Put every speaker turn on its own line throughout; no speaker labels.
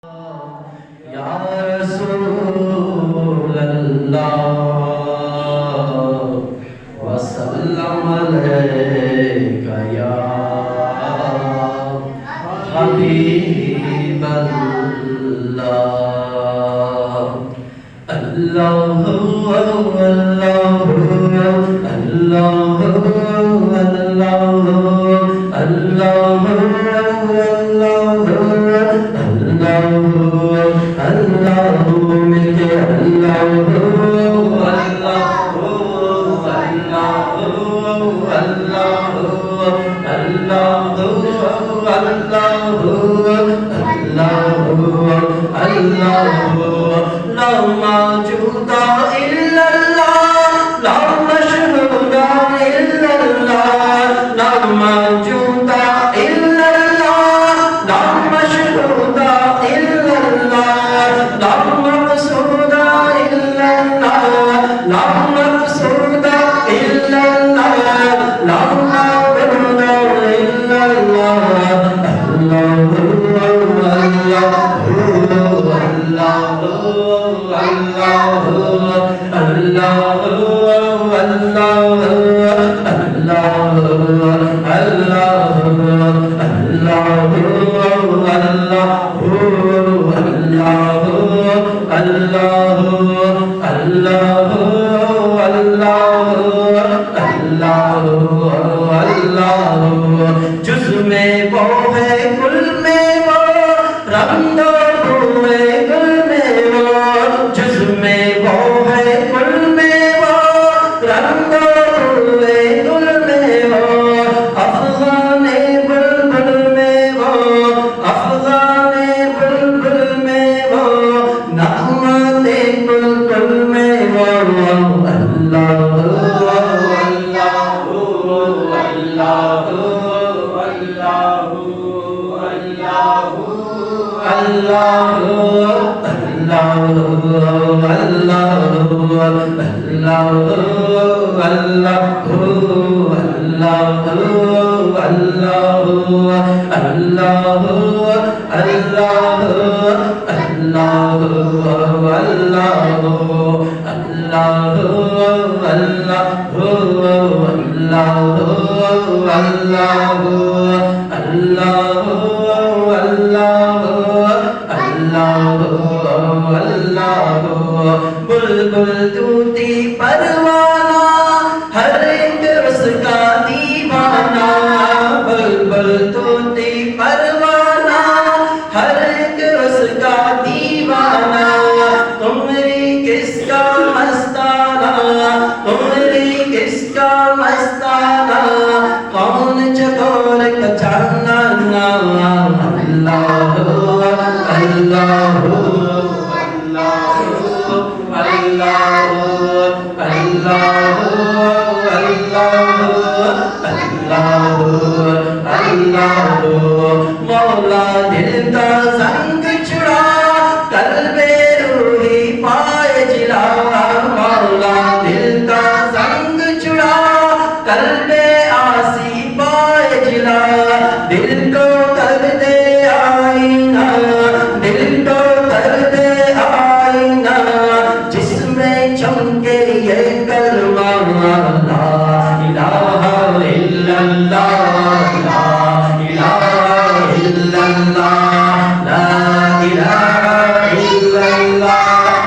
या रसूल अल्लाह वसल्लम अलैका या हबीब अल्लाह। अल्लाह अल्लाह अल्लाह अल्लाह अल्लाह मिलके अल्लाह ला मौजूदा इल्लल्लाह ला मशहूदा इल्लल्लाह ला मौजूदा इल्लल्लाह ला मशहूदा इल्लल्लाह ला मक़सूदा इल्लल्लाह ला मक़सूदा इल्लल्लाह ला मअबूदा इल्लल्लाह। जुज़ में वो है कुल में वो रंगो हुए गुल में वो जुज़ में वो है कुल में वो रंगो हुए गुल में वो अफ़ग़ाने बुलबुल में वो अफ़ग़ाने बुलबुल में वो नग़्माते बुलबुल में वो अल्लाह बुलबुल तूती परवाना हर एक उसका दीवाना बुलबुल तूती परवाना हर एक उसका दीवाना। तुमरी किसका मस्ताना तुमरी किसका मस्ताना कौन चकोर का चांदना अल्लाह अल्लाह मौला दिल का संग छुड़ा कल्बे रूही पाए जिला मौला दिल का संग छुड़ा कल्बे आसी पाए जिला। दिल को कर दे आईना दिल को कर दे आईना जिसमें चमके ये कलमा ला इलाहा इल्लल्लाह ला इलाहा इल्लल्लाह ला इलाहा इल्लल्लाह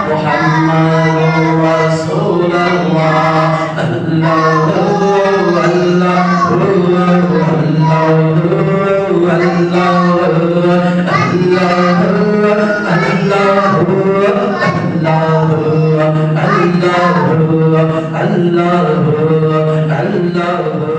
मुहम्मदुर रसूलुल्लाह अल्लाह Allah